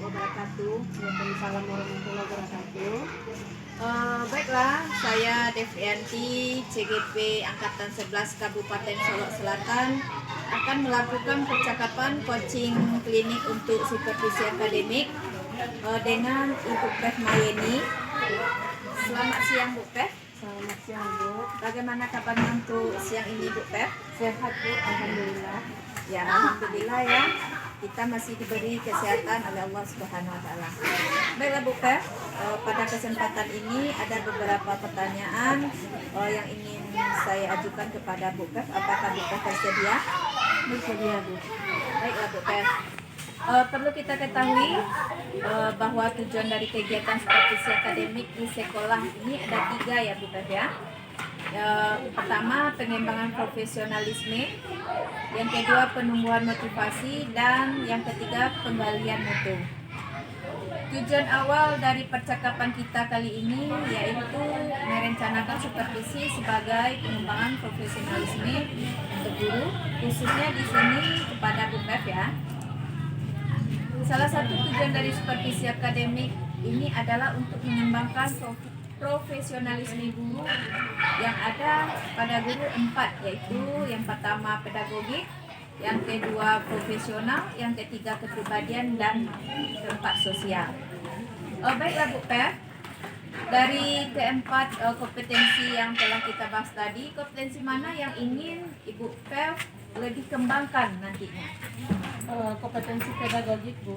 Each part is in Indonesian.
wabarakatuh. Waalaikumsalam warahmatullahi wabarakatuh. Baiklah, saya Devianti, CGP Angkatan 11 Kabupaten Solok Selatan akan melakukan percakapan coaching klinik untuk supervisi akademik dengan Ibu Peh Mayeni. Selamat siang Bu Peh. Selamat siang Bu. Bagaimana kabarnya untuk siang ini Bu Peh? Sehat Bu, alhamdulillah. Ya, alhamdulillah ya. Kita masih diberi kesehatan oleh Allah Subhanahu wa taala. Baiklah Bu Peh, pada kesempatan ini ada beberapa pertanyaan yang ingin saya ajukan kepada Bu Peh. Apakah Bu Peh bersedia? Bersedia Bu. Baiklah Bu Peh. Perlu kita ketahui bahwa tujuan dari kegiatan supervisi akademik di sekolah ini ada 3 ya Bu Peh ya. Pertama, pengembangan profesionalisme, yang kedua penumbuhan motivasi, dan yang ketiga penggalian mutu. Tujuan awal dari percakapan kita kali ini yaitu merencanakan supervisi sebagai pengembangan profesionalisme untuk guru, khususnya di sini kepada Bu Peh ya. Salah satu tujuan dari supervisi akademik ini adalah untuk mengembangkan profesionalisme guru yang ada pada guru 4, yaitu yang pertama pedagogik, yang kedua profesional, yang ketiga kepribadian, dan keempat sosial. Baiklah Bu Peh, dari keempat kompetensi yang telah kita bahas tadi, kompetensi mana yang ingin Ibu Peh lebih kembangkan nantinya? Kompetensi pedagogik Bu.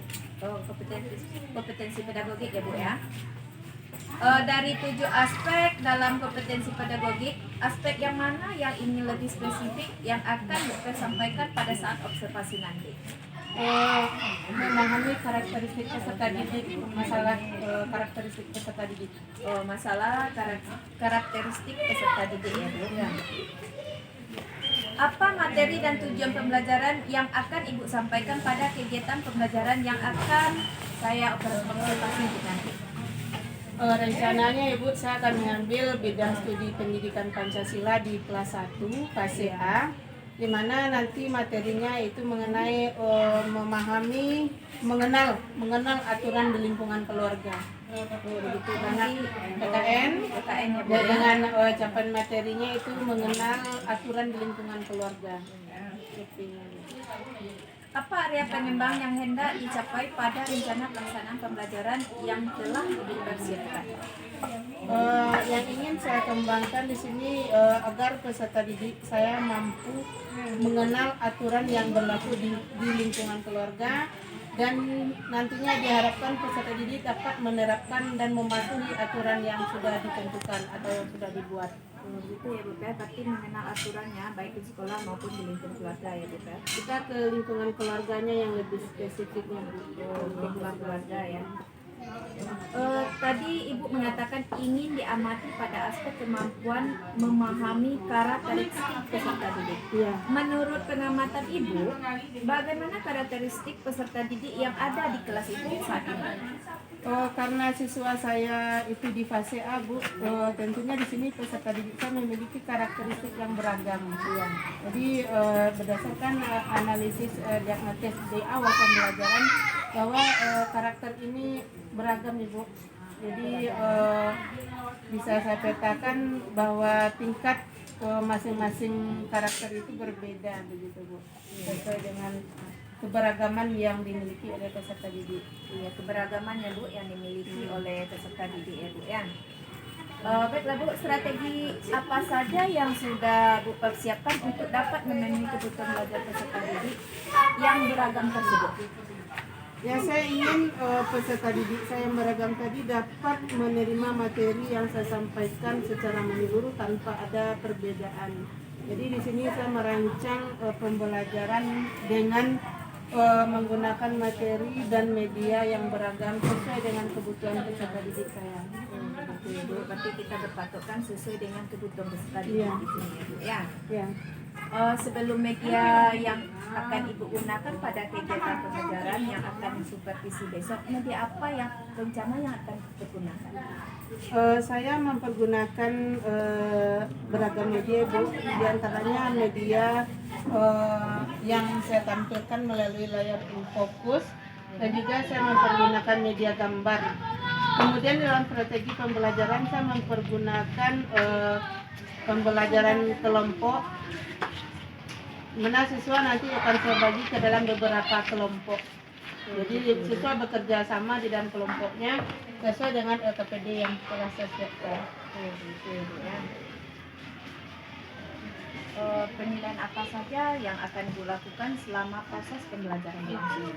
Kompetensi pedagogik ya Bu ya. Dari 7 aspek dalam kompetensi pedagogik, aspek yang mana yang ingin lebih spesifik yang akan Bu Peh sampaikan pada saat observasi nanti? Memahami karakteristik peserta didik, masalah karakteristik peserta didik. Masalah karakteristik peserta didik ya Bu. Apa materi dan tujuan pembelajaran yang akan Ibu sampaikan pada kegiatan pembelajaran yang akan saya observasi nanti? Rencananya Ibu, saya akan mengambil bidang studi pendidikan Pancasila di kelas 1 KCA, di mana nanti materinya itu mengenai mengenal aturan di lingkungan keluarga. Begitu nanti PKN ya Bu. dengan capan materinya itu mengenal aturan di lingkungan keluarga. Apa area pengembang yang hendak dicapai pada rencana pelaksanaan pembelajaran yang telah dipersiapkan? Yang ingin saya kembangkan di sini agar peserta didik saya mampu mengenal aturan yang berlaku di lingkungan keluarga, dan nantinya diharapkan peserta didik dapat menerapkan dan mematuhi aturan yang sudah ditentukan atau yang sudah dibuat. Gitu ya Bu Peh, berarti mengenal aturannya baik di sekolah maupun di lingkungan keluarga ya Bu Peh. Kita ke lingkungan keluarganya yang lebih spesifiknya Bu. Lingkungan keluarga ya. Tadi Ibu mengatakan ingin diamati pada aspek kemampuan memahami karakteristik peserta didik. Iya. Menurut pengamatan Ibu, bagaimana karakteristik peserta didik yang ada di kelas Ibu saat ini? Karena siswa saya itu di fase A Bu, tentunya di sini peserta didik saya memiliki karakteristik yang beragam. Ya. Jadi berdasarkan analisis diagnosis di awal pembelajaran bahwa karakter ini beragam Ibu. Jadi bisa saya petakan bahwa tingkat masing-masing karakter itu berbeda begitu Bu, sesuai dengan keberagaman yang dimiliki oleh peserta didik. Iya, keberagaman ya Bu yang dimiliki oleh peserta didik ya Bu ya. Baiklah Bu, strategi apa saja yang sudah Bu persiapkan untuk dapat memenuhi kebutuhan belajar peserta didik yang beragam tersebut? Ya, saya ingin peserta didik saya yang beragam tadi dapat menerima materi yang saya sampaikan secara menyeluruh tanpa ada perbedaan. Jadi di sini saya merancang pembelajaran dengan menggunakan materi dan media yang beragam sesuai dengan kebutuhan peserta didik saya. Betul Bu, berarti kita berpatokan sesuai dengan kebutuhan peserta didik di sini ya Bu ya. Ya. Sebelum media yang akan Ibu gunakan pada kegiatan pembelajaran yang akan supervisi besok, media apa yang rencana yang akan digunakan? Saya mempergunakan beragam media Bu, di antaranya media yang saya tampilkan melalui layar Infokus, dan juga saya mempergunakan media gambar. Kemudian dalam strategi pembelajaran saya mempergunakan pembelajaran kelompok, mana siswa nanti akan saya bagi ke dalam beberapa kelompok. Jadi siswa bekerja sama di dalam kelompoknya sesuai dengan LKPD yang telah saya siapkan. Penilaian apa saja yang akan Ibu lakukan selama proses pembelajaran langsung?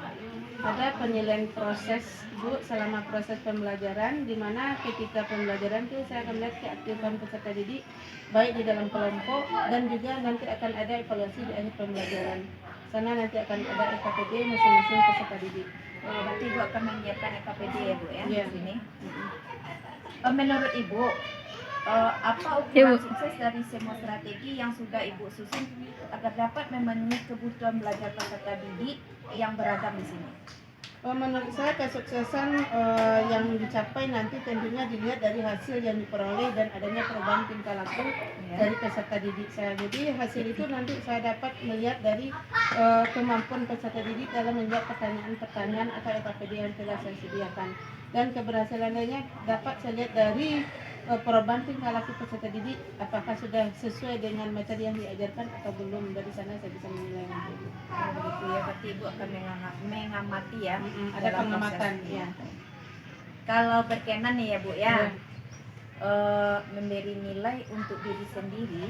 Ada penilaian proses Bu selama proses pembelajaran, di mana ketika pembelajaran itu saya akan melihat keaktifan peserta didik baik di dalam kelompok dan juga nanti akan ada evaluasi di akhir pembelajaran. Sana nanti akan ada EKPD masing-masing peserta didik. Berarti Ibu akan menyiapkan EKPD ya Bu ya Iya. di sini. Menurut Ibu, apa ukuran sukses dari semua strategi yang sudah Ibu susun agar dapat memenuhi kebutuhan belajar peserta didik yang beragam di sini? Menurut saya kesuksesan yang dicapai nanti tentunya dilihat dari hasil yang diperoleh dan adanya perubahan tingkah laku dari peserta didik saya. Jadi hasil itu nanti saya dapat melihat dari kemampuan peserta didik dalam menjawab pertanyaan-pertanyaan atau EKPD yang telah saya sediakan. Dan keberhasilan lainnya dapat saya lihat dari perubahan tingkah laku peserta didik, apakah sudah sesuai dengan materi yang diajarkan atau belum. Dari sana saya bisa menilai nanti. Begitu ya, berarti Ibu akan mengamati ya. Ada dalam pengamatan proses. ya. Kalau berkenan nih ya Bu ya, Ya. memberi nilai untuk diri sendiri,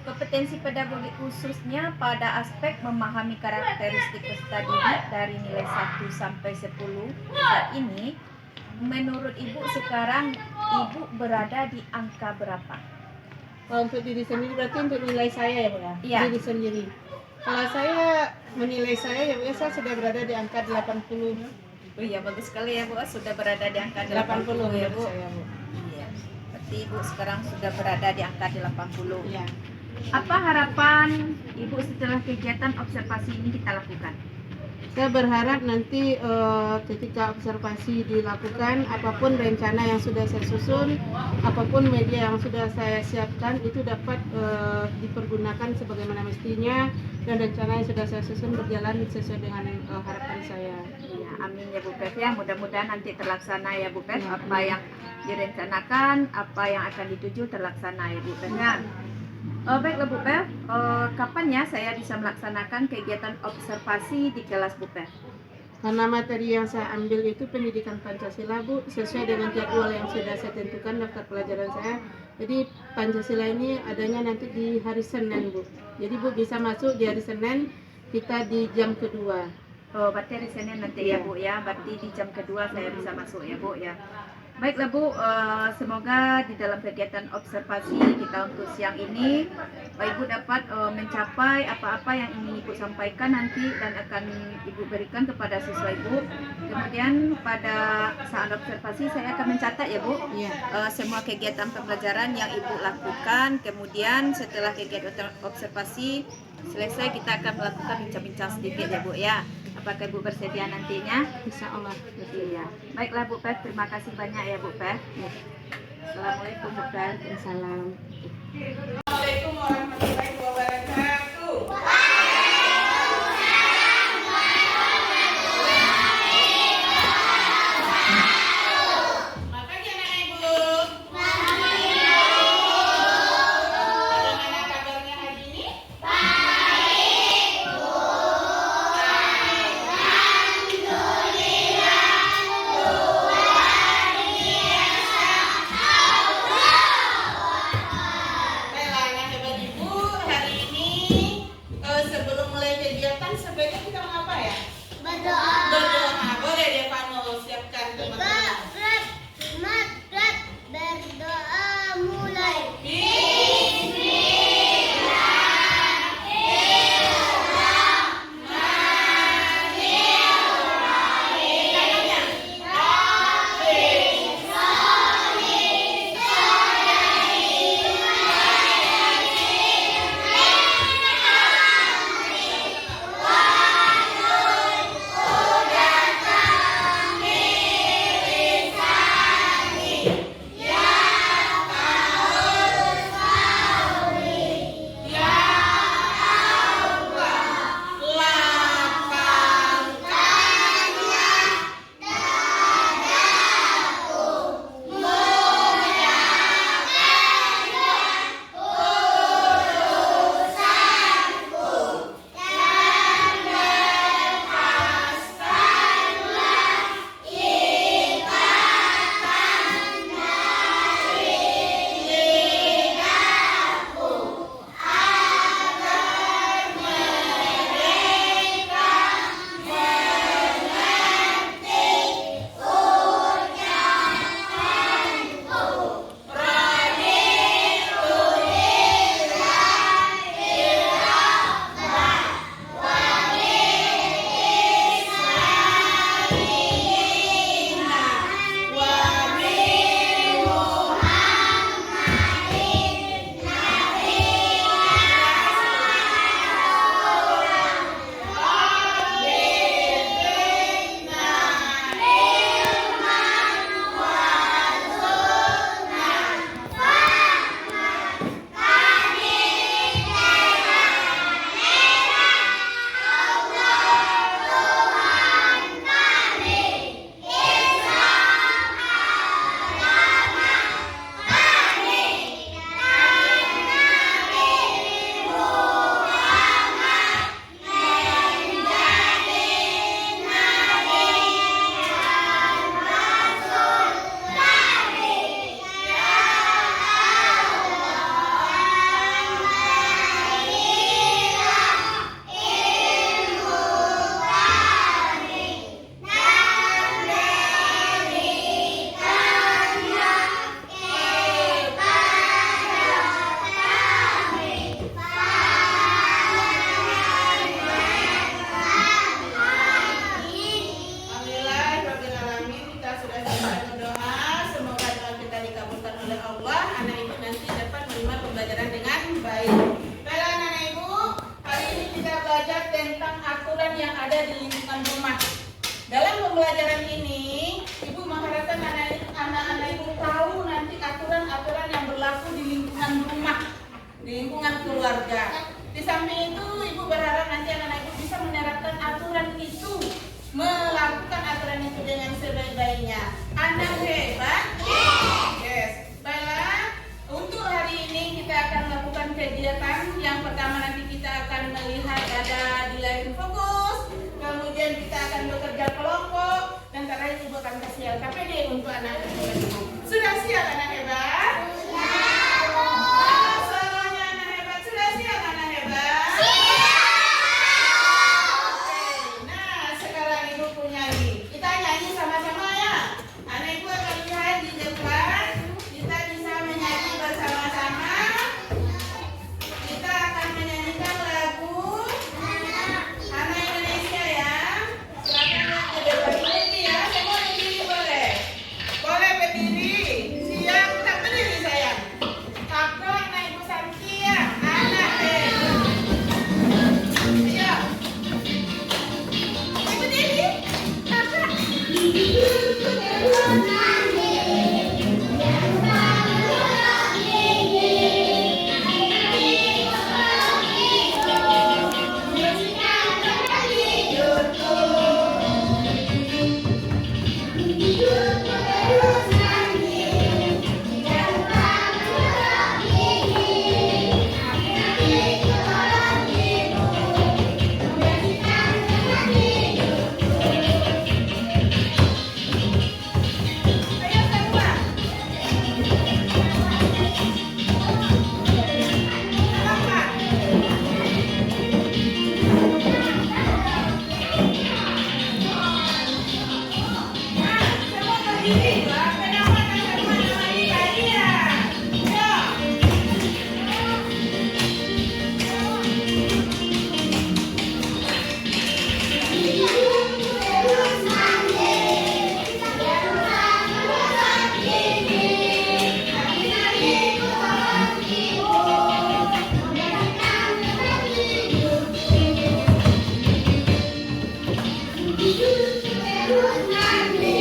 kompetensi pedagogi khususnya pada aspek memahami karakteristik peserta didik dari nilai 1 sampai 10 saat ini, menurut Ibu sekarang Ibu berada di angka berapa? Untuk diri sendiri berarti untuk nilai saya ya Bu ya? Iya. Diri sendiri. Kalau saya menilai saya ya Bu ya, saya sudah berada di angka 80. Oh iya, bagus sekali ya Bu, sudah berada di angka 80 ya ya Bu. saya Bu. Iya. Berarti Ibu sekarang sudah berada di angka 80. Iya. Apa harapan Ibu setelah kegiatan observasi ini kita lakukan? Saya berharap nanti ketika observasi dilakukan, apapun rencana yang sudah saya susun, apapun media yang sudah saya siapkan itu dapat dipergunakan sebagaimana mestinya, dan rencana yang sudah saya susun berjalan sesuai dengan harapan saya. Ya, amin ya Bu Pep ya. Mudah-mudahan nanti terlaksana ya Bu Pep. Ya, Apa yang direncanakan, apa yang akan dituju terlaksana ya Bu Pep ya. Baiklah Bu Pep, kapan ya saya bisa melaksanakan kegiatan observasi di kelas Bu Pep? Karena materi yang saya ambil itu pendidikan Pancasila Bu, sesuai dengan jadwal yang sudah saya tentukan daftar pelajaran saya. Jadi Pancasila ini adanya nanti di hari Senin Bu. Jadi Bu bisa masuk di hari Senin, kita di jam kedua. Oh, berarti hari Senin nanti ya Bu ya. Berarti di jam kedua saya bisa masuk ya Bu ya. Baiklah Bu, semoga di dalam kegiatan observasi kita untuk siang ini Ibu dapat mencapai apa-apa yang ingin Ibu sampaikan nanti dan akan Ibu berikan kepada siswa Ibu. Kemudian pada saat observasi saya akan mencatat ya Bu, semua kegiatan pembelajaran yang Ibu lakukan. Kemudian setelah kegiatan observasi selesai kita akan melakukan bincang-bincang sedikit ya Bu ya. Apakah Ibu bersedia nantinya? Insya Allah. Iya. Baiklah Bu Pep, terima kasih banyak ya Bu Pep. Assalamualaikum Bu Pep. Salam. Assalamualaikum warahmatullahi wabarakatuh. Makasih anak ibu. Bagaimana kabarnya hari ini? Saya Lana hebat ibu. pembelajaran ini, Ibu mengharapkan anak-anak Ibu tahu nanti aturan-aturan yang berlaku di lingkungan rumah, di lingkungan keluarga. Di samping itu, Ibu berharap nanti anak-anak Ibu bisa menerapkan aturan itu, melakukan aturan itu dengan sebaik-baiknya. Anak hebat? Yes. Baiklah, untuk hari ini kita akan melakukan kegiatan. Yang pertama nanti kita akan melihat ada di layar fokus, kemudian kita akan bekerja kelompok, dan terakhir Ibu akan kasih LKPD untuk anak-anak hebat Ibu. Sudah siap anak hebat? Semuanya anak hebat, sudah siap anak hebat? Oke, nah sekarang Ibu punya ini. Kita nyanyi sama-sama ya. Anak Ibu akan lihat di depan. Kita bisa menyanyi bersama-sama. Kita akan menyanyikan lagu Anak Indonesia ya. Silakan lihat ke depan ini ya. Semua berdiri boleh. Boleh berdiri. Siap, tak berdiri sayang. Kakak anak Ibu Santi ya. Anak Ayo. Berdiri. Kakak. Ayo semua. Kakak. Nah, semua berdiri. Kenapa semua nama ini tadi ya? Ayo. Terus nanti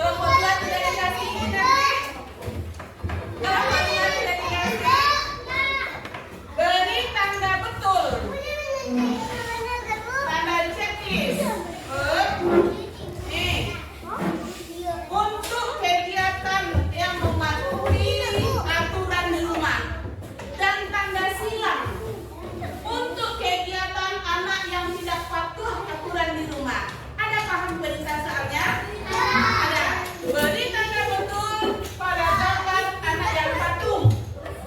Kelompok 2 tidak dikasih ini nanti. Kelompok 2 tidak dikasih. Beri tanda betul. Tanda checklist. Nih. Untuk kegiatan yang mematuhi aturan di rumah dan tanda silang. Untuk kegiatan anak yang tidak patuh aturan di rumah. Ada paham perintah soalnya? Ada. Beri tanda betul pada gambar anak yang patuh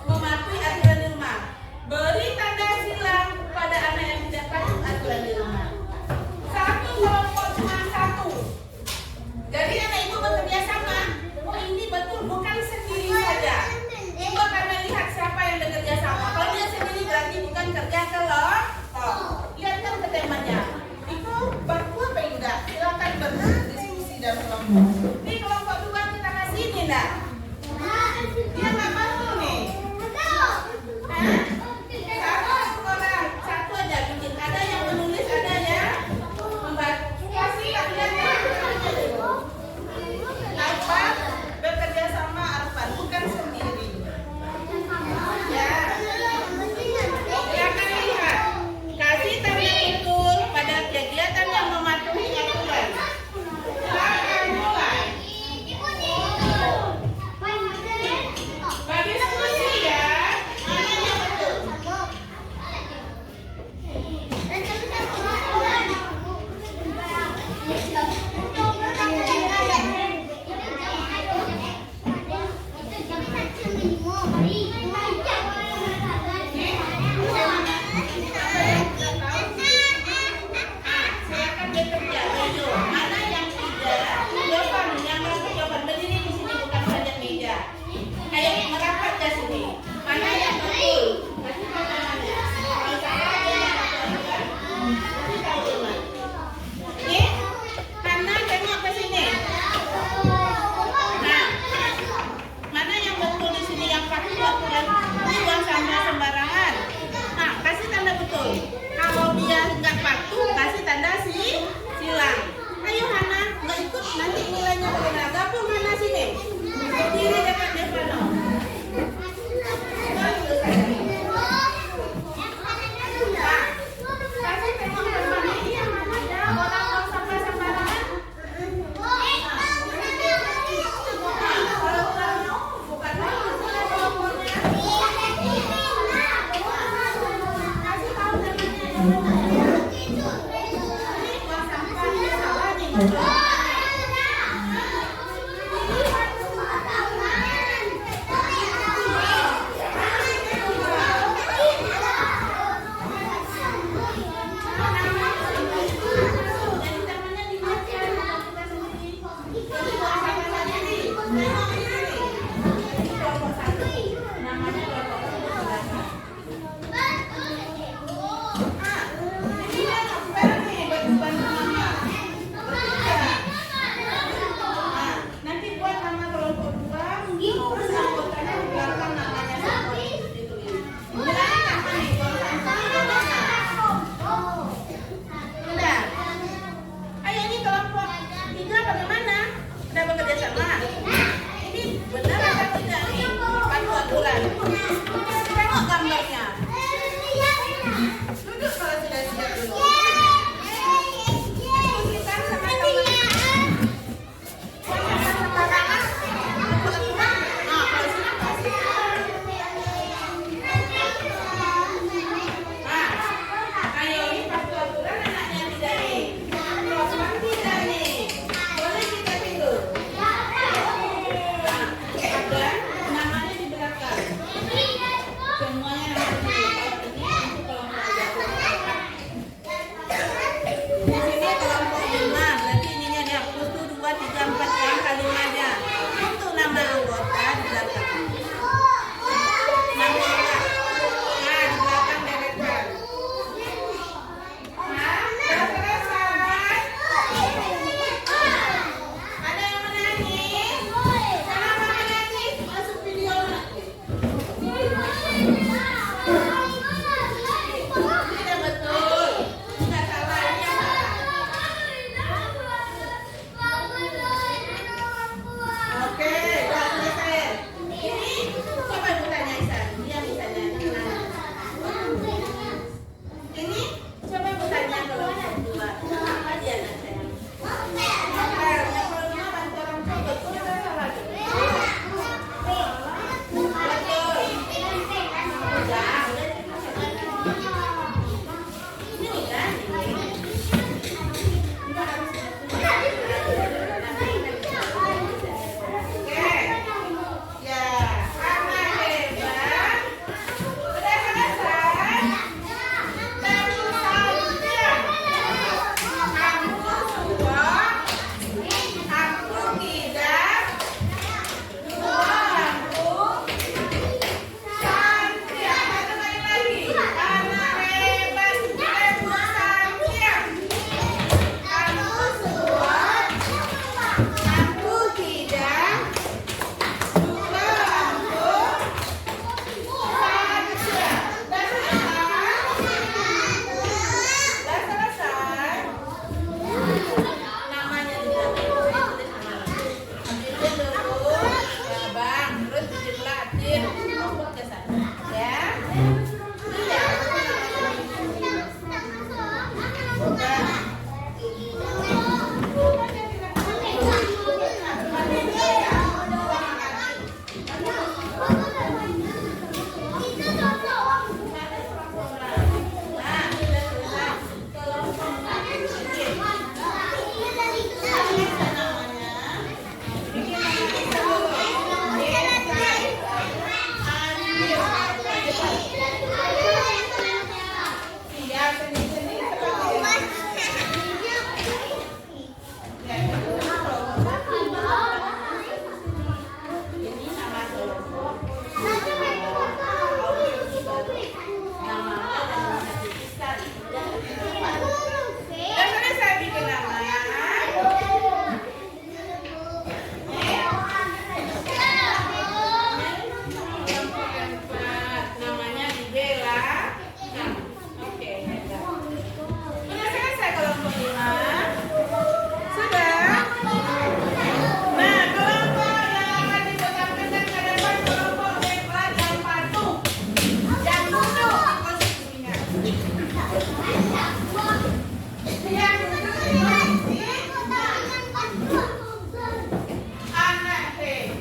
mematuhi aturan di rumah. Beri tanda silang pada anak yang tidak patuh aturan di rumah. Satu kelompok cuma satu. Jadi anak ibu bekerja sama. Oh ini betul bukan sendiri saja. Ibu akan melihat siapa yang bekerja sama. Kalau dia sendiri berarti bukan kerja kelompok. Lihat kan ke temanya. Ibu baku apa enggak? Silakan berdiskusi dalam kelompok. Ini kelompok 2 kita kasih ini enggak? Dia nggak bantu nih. Satu sekolah, satu aja bikin. Ada yang menulis, ada yang membaca. Kasih kalian apa? Bekerja sama Arfan, bukan sendiri. Ya. Silakan lihat. Kasih tanda betul pada kegiatan yang mematuhi aturan. Silakan mulai.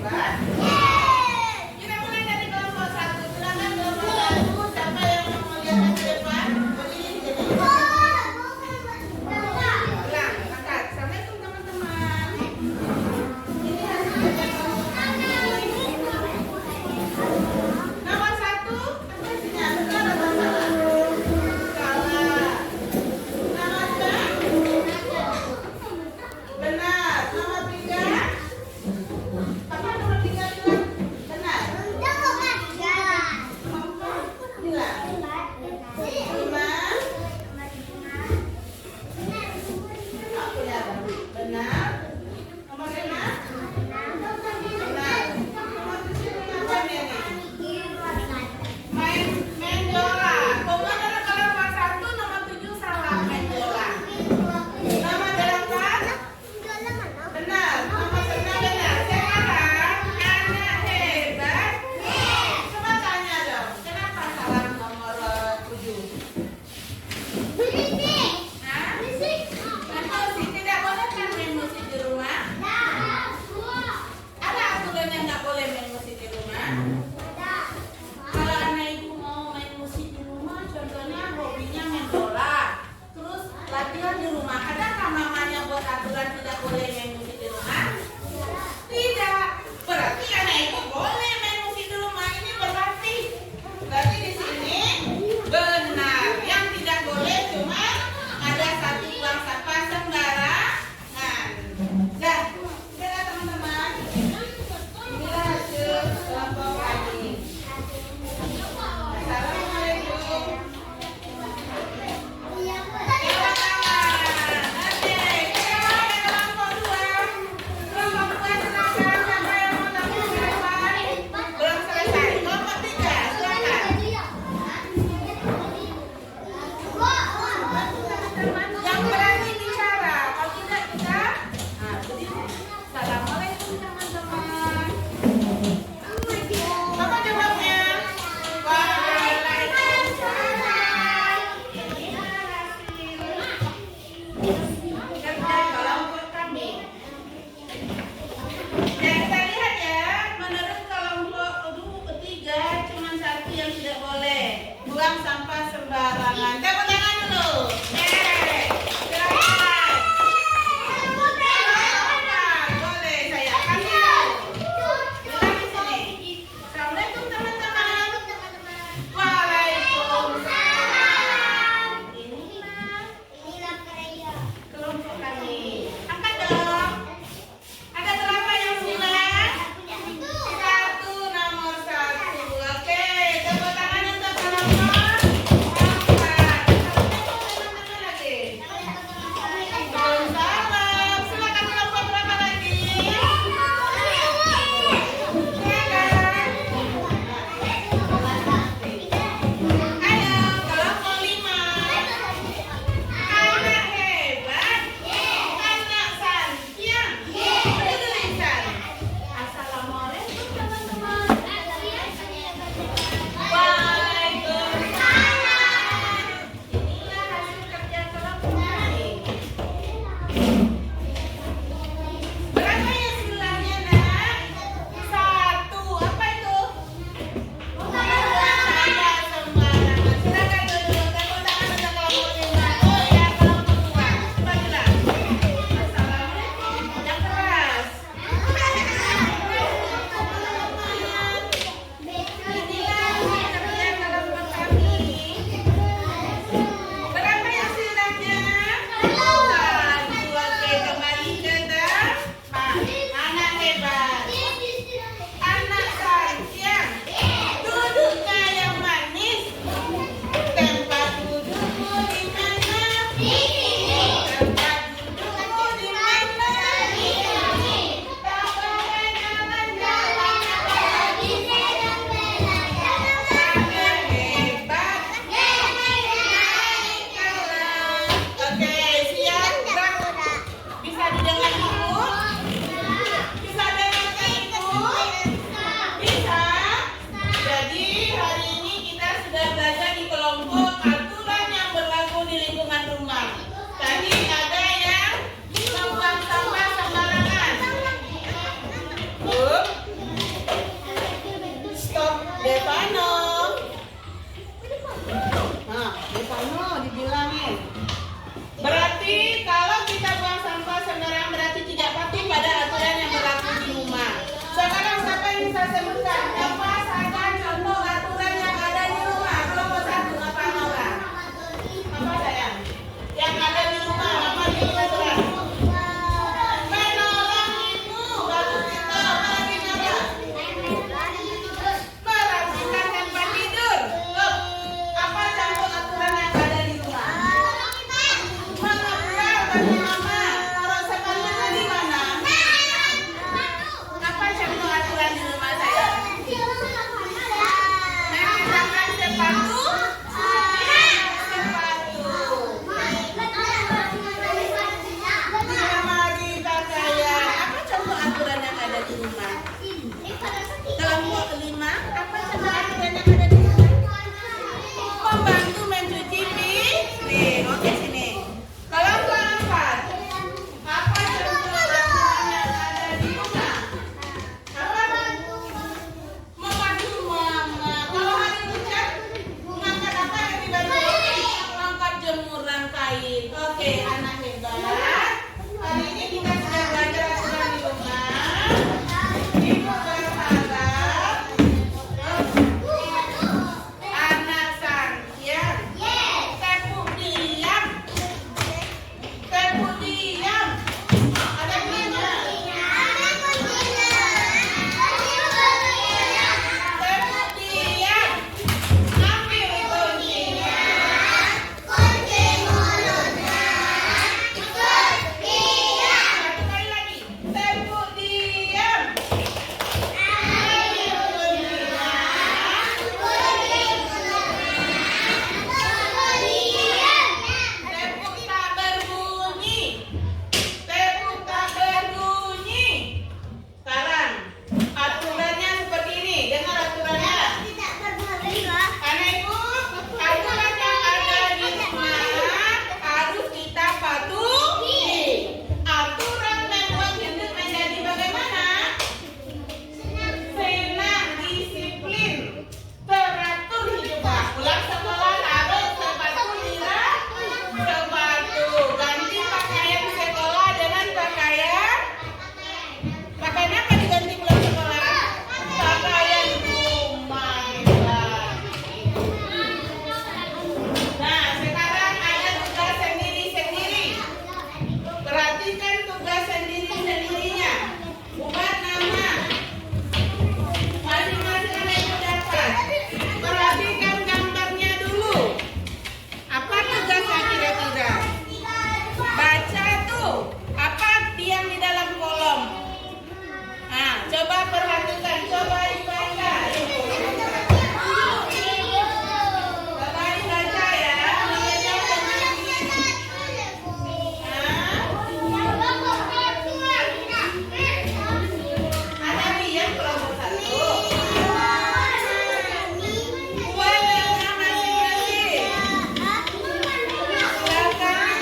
hebat? Kita mulai dari kelompok 1. Silakan kelompok 1. Siapa yang mau lihat ke depan? Berdiri. Ulang, angkat. Assalamualaikum teman-teman. Ini hasilnya. Nomor 1, apa isinya? Benar atau salah? Salah. Nomor 2? Benar. Nomor 3? Apa nomor 3 bilang? Benar. Nomor 4 bilang? 5? Aku lihat. Benar. Nomor 5? Benar. Nomor 7 apa nih? Main bola. Pokoknya kalau nomor 1, nomor 7 salah main bola. Nomor 8? Benar. Nomor 9 benar. Sekarang anak hebat. Coba tanya dong. Kenapa salah nomor 7? Hah? Main musik. Tidak boleh kan main musik di rumah? Ada aturan yang nggak boleh main musik di rumah? Kalau anak ibu mau main musik di rumah, contohnya hobinya main bola, terus latihan di rumah, adakah mamanya buat aturan tidak boleh main musik di rumah? Tidak. Berarti anak ibu boleh main musik di rumah. Ini berarti di sini benar. Yang tidak boleh cuma ada satu buang sampah sembarangan. Dah, sudah teman-teman. Inilah hasil kelompok kami. Assalamualaikum. Yang berani bicara, kalau tidak kita Assalamualaikum teman-teman. Apa jawabnya? Waalaikumsalam. Kerja kelompok kami. Nah, kita lihat ya, menurut kelompok 3 cuma satu yang tidak boleh, buang sampah sembarangan. Tepuk tangan dulu. Silakan. Boleh saya kasih tahu. Bilang di sini. Assalamualaikum teman-teman. Waalaikumsalam. Inilah kelompok kami. Angkat dong. Ada berapa yang silang? 1, nomor 1. Oke, tepuk tangan untuk kelompok 4. Assalamualaikum teman-teman lagi. Waalaikumsalam. Silakan kelompok berapa lagi? Ayo, kelompok 5. Anak hebat. Anak santiang. Berdiri lisan. Assalamualaikum teman-teman. Waalaikumsalam. Inilah hasil kerja kelompok kami. Berapa ya silangnya, Nak? 1. Apa itu? Sampah sembarangan. Silakan duduk. Tepuk tangan untuk kelompok 5. Oh ya, kelompok 2. Coba bilang. Assalamualaikum. Yang keras. Inilah hasil kerja kelompok kami. Berapa yang silangnya? 1. Oke, kembali ke depan. Anak hebat. Anak santiang. Duduknya yang manis. Tempat dudukmu di mana? Tempat dudukmu di mana? Tak boleh jalan-jalan apalagi anak hebat. Naik kelas. Oke, siap? Bisa didengar ibu? Bisa dengar ibu? Coba perhatikan, coba dibaca. Coba dibaca ya. Ada yang kelompok 1. Buat yang masing-masing. Silakan.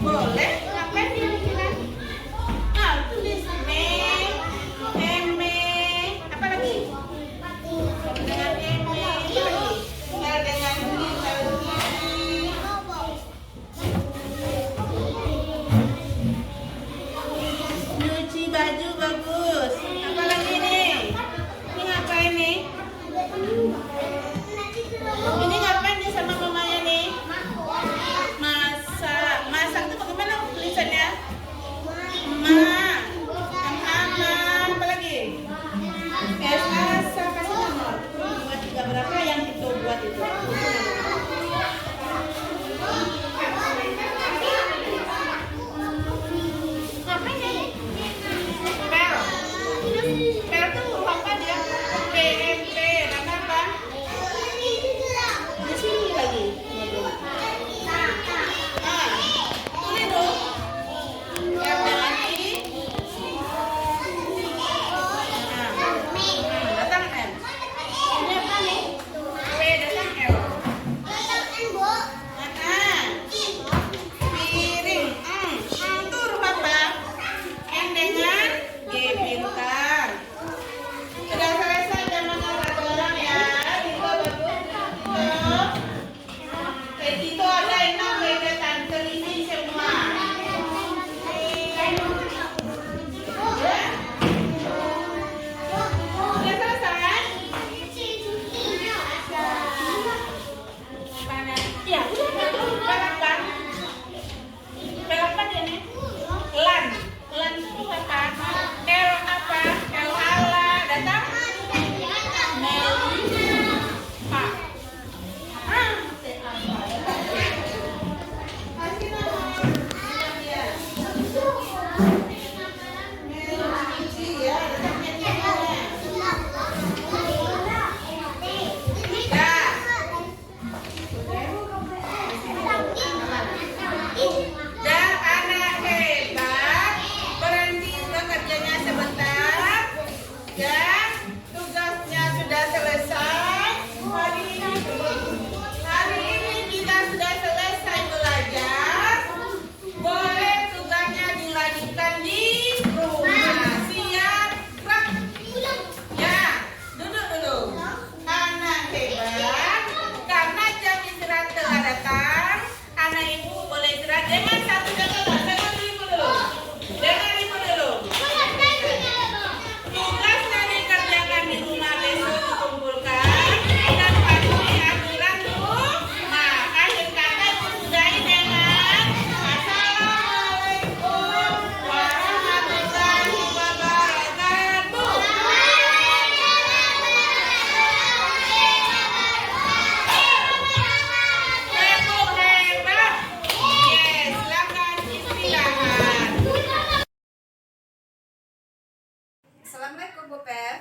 Boleh, ngapain dia bikinan? Nah, tulis me, eme, apa lagi? Dengan eme, apa lagi? Tinggal dengan lagi. Nyuci baju bagus. Apa lagi nih? Ini ngapain nih? Ini ngapain nih sama mamanya nih? Masak. Masak tuh bagaimana tulisannya? Ma. Mama. Apa lagi? Kasih nomor. 2, 3 berapa yang kita buat itu? Pel. Pel tuh huruf apa dia? P, M, P. Dan apa? Di sini lagi. Ah, tulis dong. Yang dengan I. Datang M. Ini apa nih? P datang L. Piring. Itu huruf apa? M dengan G, pintar. Sudah selesai zaman satu orang ya. Itu bagus. Itu ada yang beda tante ini semua. Sudah selesai? Mana? Ya, udah. Balapan. Balapan ini. Lan. Lan itu apa? L apa? L ala. Datang? Mel. Pak. Kasih nomor. Ya. Cici ya. Datang Cici. Dan anak hebat berhenti bekerjanya sebentar dan tugasnya sudah selesai. Hari ini kita sudah selesai belajar. Boleh tugasnya dilanjutkan di rumah. Siap, gerak. Ya, duduk dulu. Anak hebat, karena jam istirahat telah datang, anak ibu boleh istirahat dengan satu catatan. Jangan ibu dulu. Jangan ibu dulu. Tugasnya dikerjakan di rumah, besok dikumpulkan dan patuhi aturan rumah. Akhir kata ibu sudahi dengan Assalamualaikum warahmatullahi wabarakatuh. Ibu hebat. Yes, silakan istirahat. Assalamualaikum Bu Per.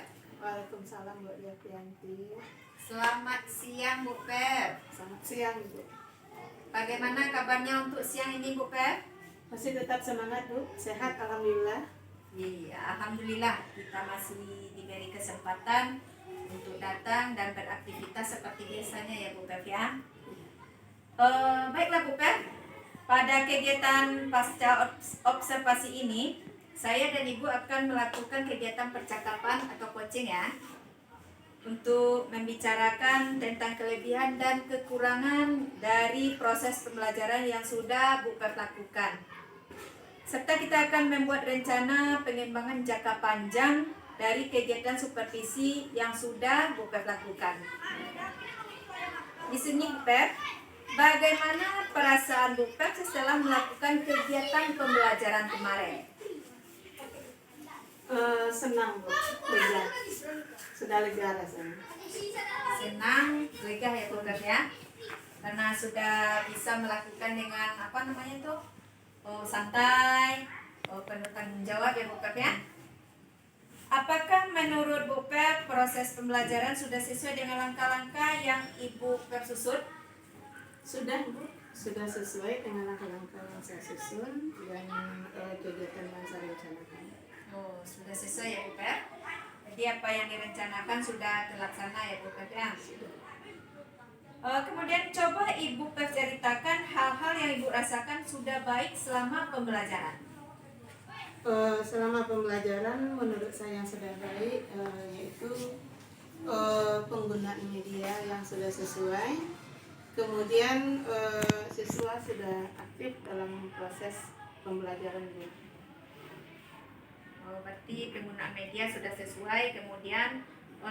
Waalaikumsalam Bu Yapianti. Selamat siang Bu Per. Selamat siang Bu. Bagaimana kabarnya untuk siang ini Bu Per? Masih tetap semangat Bu, sehat alhamdulillah. Iya, alhamdulillah kita masih diberi kesempatan untuk datang dan beraktivitas seperti biasanya ya Bu Per ya. Baiklah Bu Per, pada kegiatan pasca observasi ini saya dan Ibu akan melakukan kegiatan percakapan atau coaching ya, untuk membicarakan tentang kelebihan dan kekurangan dari proses pembelajaran yang sudah Bu Per lakukan. Serta kita akan membuat rencana pengembangan jangka panjang dari kegiatan supervisi yang sudah Bu Per lakukan. Di sini Bu Per, bagaimana perasaan Bu Per setelah melakukan kegiatan pembelajaran kemarin? Senang Bu, lega. Sudah lega rasanya. Senang, lega ya Bu Per ya, karena sudah bisa melakukan dengan apa namanya tuh, santai, penuh tanggung jawab ya Bu Per ya. Apakah menurut Bu Per proses pembelajaran sudah sesuai dengan langkah-langkah yang Ibu Per susun? Sudah Bu, sudah sesuai dengan langkah-langkah yang saya susun dan kegiatan yang saya rencanakan. Oh, sudah sesuai ya Bu Per. Jadi apa yang direncanakan sudah terlaksana ya Bu Per ya. Kemudian coba Ibu ceritakan hal-hal yang Ibu rasakan sudah baik selama pembelajaran. Selama pembelajaran menurut saya yang sudah baik yaitu penggunaan media yang sudah sesuai, kemudian siswa sudah aktif dalam proses pembelajaran Bu. Berarti penggunaan media sudah sesuai, kemudian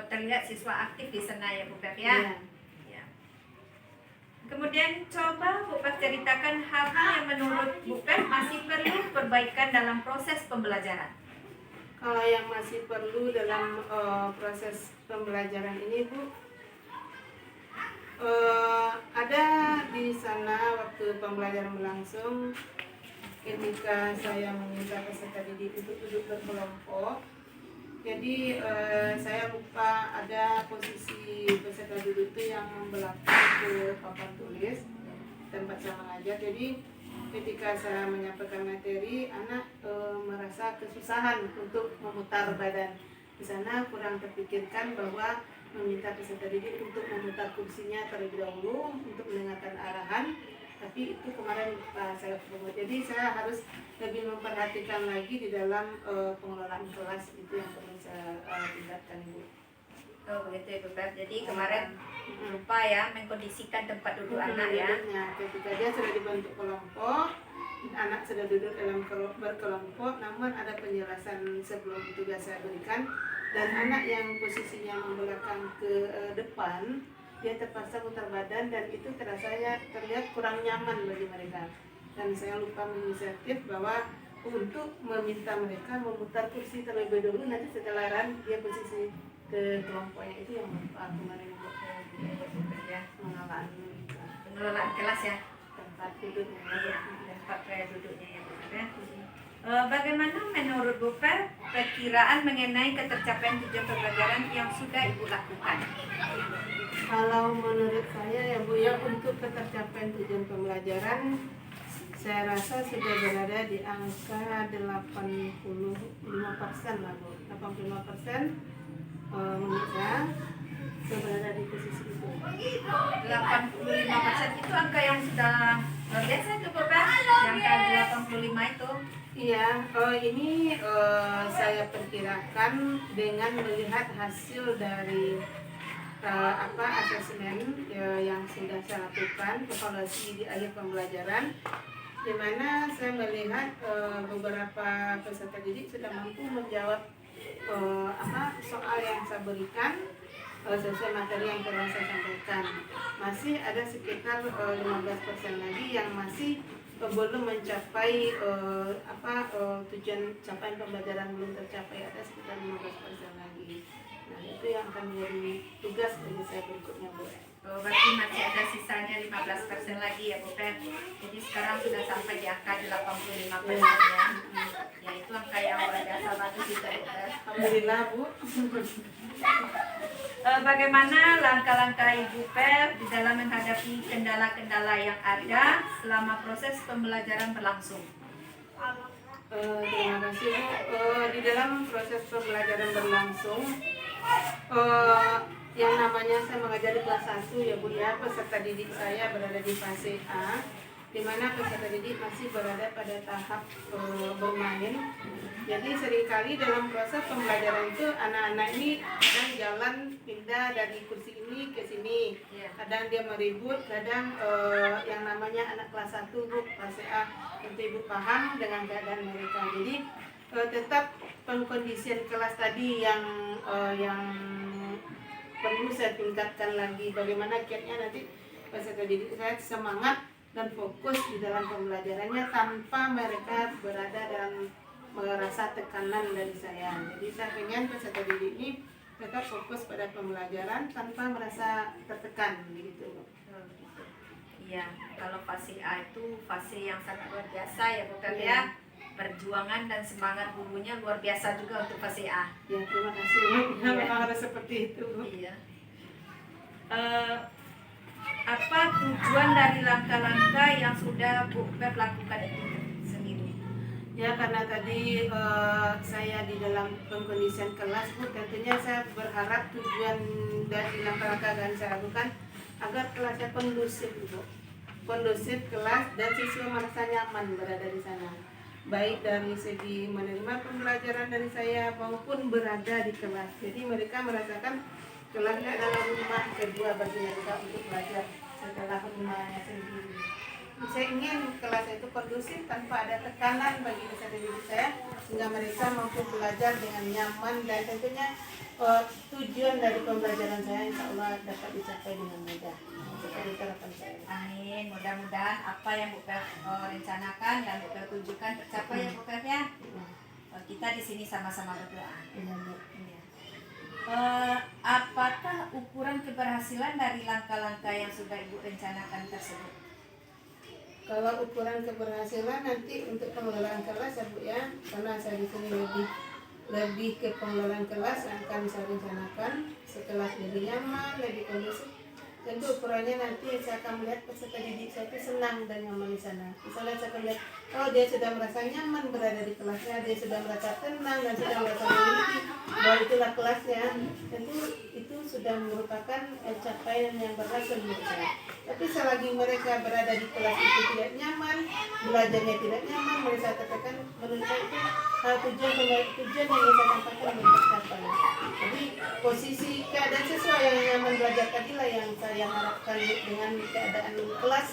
terlihat siswa aktif di sana ya Bu Pep ya. Iya. Ya. Kemudian coba Bu Pep ceritakan hal-hal yang menurut Bu Pep masih perlu perbaikan dalam proses pembelajaran. Kalau yang masih perlu dalam proses pembelajaran ini Bu, ada di sana waktu pembelajaran berlangsung, ketika saya meminta peserta didik untuk duduk berkelompok, jadi saya lupa ada posisi peserta duduk itu yang belakang ke papan tulis tempat saya mengajar. Jadi ketika saya menyampaikan materi, anak merasa kesusahan untuk memutar badan. Di sana kurang terpikirkan bahwa meminta peserta didik untuk memutar kursinya terlebih dahulu untuk mendengarkan arahan. Tapi itu kemarin saya promote. Jadi saya harus lebih memperhatikan lagi di dalam pengelolaan kelas, itu yang perlu saya tingkatkan Bu. Oh begitu ya Bu Pep. Jadi kemarin lupa ya mengkondisikan tempat duduk anak ya. Ketika dia sudah dibentuk kelompok, anak sudah duduk dalam berkelompok, namun ada penjelasan sebelum tugas saya berikan, dan anak yang posisinya membelakang ke depan, dia terpaksa mutar badan dan itu terlihat kurang nyaman bagi mereka. Dan saya lupa menginisiatif bahwa untuk meminta mereka memutar kursi terlebih dahulu, nanti setelah dia posisi ke kelompoknya, itu yang lupa kemarin Bu. Pengelolaan kelas ya, Tempat duduknya ya, tempat duduknya ya Bu Pep ya. Bagaimana menurut Bu Pep perkiraan mengenai ketercapaian tujuan pembelajaran yang sudah Ibu lakukan? Kalau menurut saya ya Bu ya, untuk ketercapaian tujuan pembelajaran saya rasa sudah berada di angka 85% lah Bu. 85% menurut saya sudah berada di posisi itu. 85% itu angka yang sudah luar biasa itu Bu Pep. Yang angka 85 itu. Iya, ini saya perkirakan dengan melihat hasil dari asesmen yang sudah saya lakukan, evaluasi di akhir pembelajaran, di mana saya melihat beberapa peserta didik sudah mampu menjawab soal yang saya berikan sesuai materi yang telah saya sampaikan. Masih ada sekitar 15% lagi yang masih belum mencapai tujuan capaian pembelajaran belum tercapai, ada sekitar 15% lagi. Nah, itu yang akan menjadi tugas bagi saya berikutnya Bu. Berarti masih ada sisanya 15% lagi ya Bu Pep. Jadi sekarang sudah sampai di angka 85% ya. Ya itu angka yang luar biasa bagus itu Bu Pep. Alhamdulillah Bu. Bagaimana langkah-langkah Ibu Pep di dalam menghadapi kendala-kendala yang ada selama proses pembelajaran berlangsung? Terima kasih Bu. Di dalam proses pembelajaran berlangsung, yang namanya saya mengajar di kelas 1 ya Bu ya, peserta didik saya berada di fase A, di mana peserta didik masih berada pada tahap bermain. Jadi seringkali dalam proses pembelajaran itu anak-anak ini kadang jalan pindah dari kursi ini ke sini, kadang dia meribut, kadang yang namanya anak kelas 1 Bu, fase A, untuk Ibu paham dengan keadaan mereka. Jadi tetap pengkondisian kelas tadi yang perlu saya tingkatkan lagi, bagaimana kiatnya nanti peserta didik saya semangat dan fokus di dalam pembelajarannya tanpa mereka berada dalam merasa tekanan dari saya. Jadi saya ingin peserta didik ini tetap fokus pada pembelajaran tanpa merasa tertekan begitu. Iya, kalau fase A itu fase yang sangat luar biasa ya Bu Pep ya. Perjuangan dan semangat gurunya luar biasa juga untuk fase A. Ya, terima kasih Bu. Memang harus seperti itu Bu. Iya. Apa tujuan dari langkah-langkah yang sudah Bu Pep lakukan itu sendiri? Ya, karena tadi saya di dalam pengkondisian kelas Bu, tentunya saya berharap tujuan dari langkah-langkah yang saya lakukan agar kelasnya kondusif, Ibu. Kondusif kelas dan siswa merasa nyaman berada di sana. Baik dari segi menerima pembelajaran dari saya maupun berada di kelas. Jadi mereka merasakan kelasnya adalah rumah kedua bagi mereka untuk belajar setelah rumahnya sendiri. Saya ingin kelas itu kondusif tanpa ada tekanan bagi peserta didik saya, sehingga mereka mampu belajar dengan nyaman dan tentunya tujuan dari pembelajaran saya insya Allah dapat dicapai dengan mudah. Seperti harapan saya. Amin. Mudah-mudahan apa yang Bu Pep rencanakan dan Bu Pep tujukan tercapai ya Bu Pep ya. Kita di sini sama-sama berdoa. Iya, Bu. Iya. Apakah ukuran keberhasilan dari langkah-langkah yang sudah Ibu rencanakan tersebut? Kalau ukuran keberhasilan nanti untuk pengelolaan kelas ya Bu ya, karena saya di sini lebih ke pengelolaan kelas akan saya rencanakan setelah lebih nyaman, lebih kondusif. Tentu ukurannya nanti saya akan melihat peserta didik saya itu senang dan nyaman di sana. Misalnya saya akan lihat, kalau dia sudah merasa nyaman berada di kelasnya, dia sudah merasa tenang dan sudah merasa memiliki bahwa itulah kelasnya, tentu itu sudah merupakan capaian yang berhasil menurut saya. Tapi selagi mereka berada di kelas itu tidak nyaman, belajarnya tidak nyaman, mereka katakan menurut saya itu tujuan yang ingin saya sampaikan belum tercapai. Jadi posisi keadaan siswa yang nyaman belajar tadilah yang saya harapkan dengan keadaan kelas,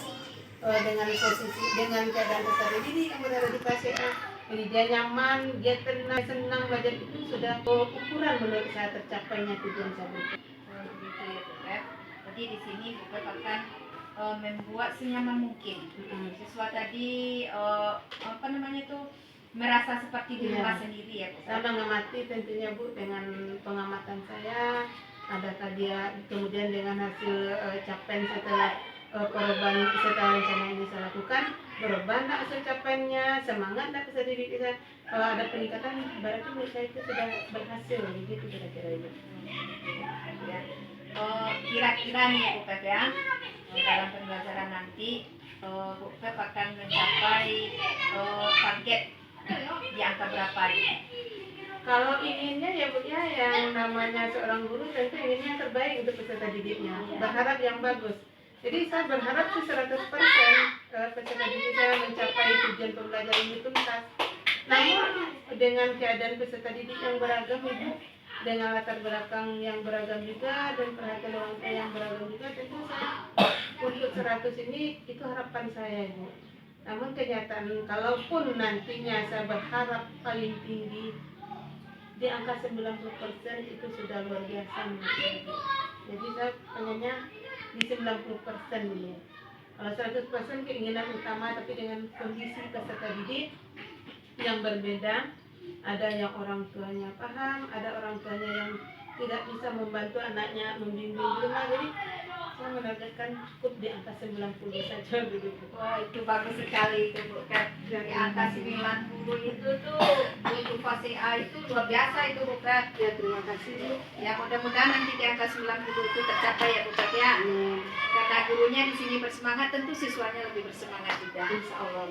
dengan posisi, dengan keadaan peserta didik yang berada di PCA. Jadi dia nyaman, dia tenang, senang belajar, itu sudah ukuran menurut saya tercapainya tujuan saya. Begitu ya Bu Pep. Jadi di sini Bu Pep akan membuat senyaman mungkin. Siswa tadi apa namanya itu merasa seperti di rumah sendiri ya Bu Pep. Saya mengamati tentunya Bu dengan pengamatan saya, adakah dia kemudian dengan hasil capaian setelah korban setelah rencana ini saya lakukan, berubah tak hasil capaiannya, semangat tak peserta didik kita, kalau ada peningkatan berarti menurut saya itu sudah berhasil, begitu kira-kira itu. Ya. Kira-kira nih Bu Pep ya, dalam pembelajaran nanti Bu Pep akan mencapai target di angka berapa nih? Kalau inginnya ya Bu ya, yang namanya seorang guru tentu inginnya yang terbaik untuk peserta didiknya, berharap yang bagus. Jadi saya berharap sih 100% peserta didik saya mencapai tujuan pembelajaran ini tuntas. Namun dengan keadaan peserta didik yang beragam Ibu, dengan latar belakang yang beragam juga dan perhatian orang tua yang beragam juga, tentu saya untuk 100 ini itu harapan saya Ibu. Namun kenyataan kalaupun nantinya saya berharap paling tinggi di angka 90% itu sudah luar biasa menurut saya. Jadi saya pengennya di 90% dulu. Kalau 100% keinginan utama, tapi dengan kondisi peserta didik yang berbeda. Ada yang orang tuanya paham, ada orang tuanya yang tidak bisa membantu anaknya membimbing di rumah. Jadi saya menargetkan cukup di angka 90 saja begitu. Wah itu bagus sekali itu Bu Pep. Dari angka 90 itu tuh untuk fase A itu luar biasa itu Bu Pep. Ya terima kasih. Ya mudah-mudahan nanti di angka 90 itu tercapai ya Bu Pep ya. Karena gurunya di sini bersemangat, tentu siswanya lebih bersemangat juga. Insya Allah.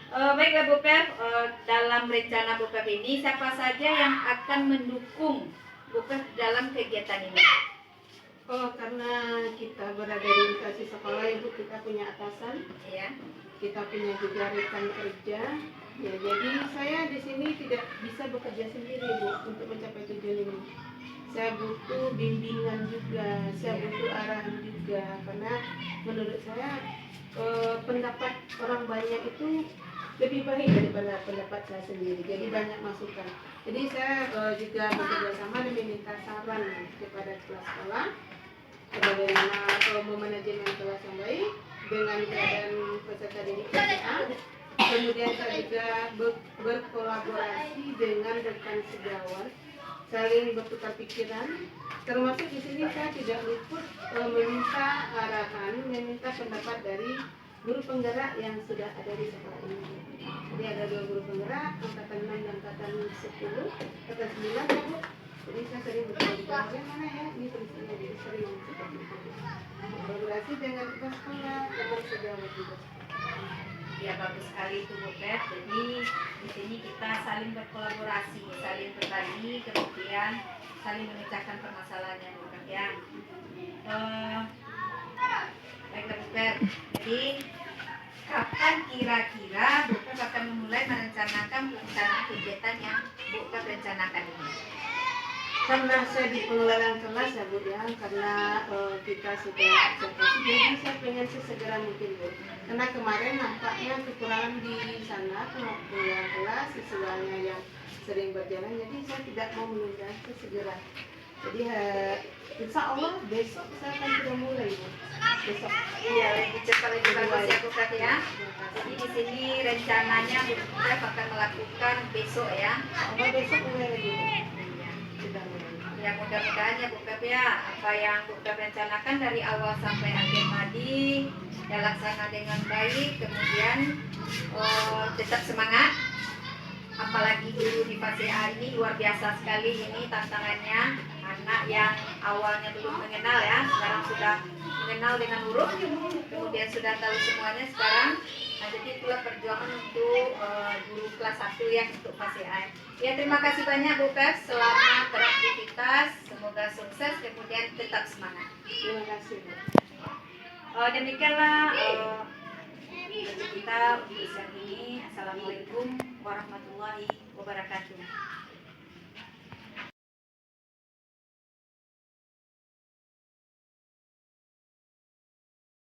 Baiklah Bu Pep, dalam rencana Bu Pep ini siapa saja yang akan mendukung Bu Pep dalam kegiatan ini? Oh, karena kita berada di instansi sekolah Ibu, kita punya atasan, Ya. kita punya juga rekan kerja. Ya, jadi saya di sini tidak bisa bekerja sendiri Bu untuk mencapai tujuan ini. Saya butuh bimbingan juga, saya butuh arahan juga, karena menurut saya pendapat orang banyak itu lebih baik daripada pendapat saya sendiri. Jadi banyak masukan. Jadi saya juga bekerja sama dan meminta saran kepada kepala sekolah bagaimana memanajemen kelas yang baik dengan keadaan peserta didik PCA. Kemudian saya juga berkolaborasi dengan rekan sejawat, saling bertukar pikiran. Termasuk di sini saya tidak luput meminta arahan, meminta pendapat dari guru penggerak yang sudah ada di sekolah ini. Jadi ada 2 guru penggerak, angkatan 6 dan angkatan 10, angkatan 9 ya Bu. Jadi saya sering berbicara bagaimana ya ini tulisannya, jadi sering seperti itu. Kolaborasi dengan kepala sekolah, dengan sejawat juga. Ya bagus sekali itu Bu Pep. Jadi di sini kita saling berkolaborasi, saling berbagi, kemudian saling memecahkan permasalahannya Bu Pep ya. Baiklah Bu Pep. Jadi kapan kira-kira Bu Pep akan memulai merencanakan pelaksanaan kegiatan yang Bu Pep rencanakan ini? Karena saya di pengelolaan kelas ya Bu ya, karena kita sudah observasi, jadi saya pengen sesegera mungkin Bu. Karena kemarin nampaknya kekurangan di sana pengelolaan kelas, siswanya yang sering berjalan, jadi saya tidak mau menunda sesegera. Jadi insya Allah besok saya akan sudah mulai Bu. Besok. Iya, lebih cepat lebih bagus ya Bu Pep ya. Jadi di sini rencananya Bu Pep akan melakukan besok ya. Allah besok mulai lagi Bu. Iya. Sudah mulai. Ya mudah-mudahan ya Bu Pep ya, apa yang Bu Pep rencanakan dari awal sampai akhir tadi ya laksana dengan baik, kemudian tetap semangat. Apalagi dulu di fase A ini luar biasa sekali ini tantangannya. Anak yang awalnya belum mengenal ya, sekarang sudah mengenal dengan huruf, kemudian sudah tahu semuanya sekarang. Nah, jadi itulah perjuangan untuk guru kelas 1 ya untuk fase A. Ya, terima kasih banyak Bu Pep, selamat beraktivitas, semoga sukses, kemudian tetap semangat. Terima kasih Bu. Demikianlah kita untuk siang ini. Assalamualaikum warahmatullahi wabarakatuh.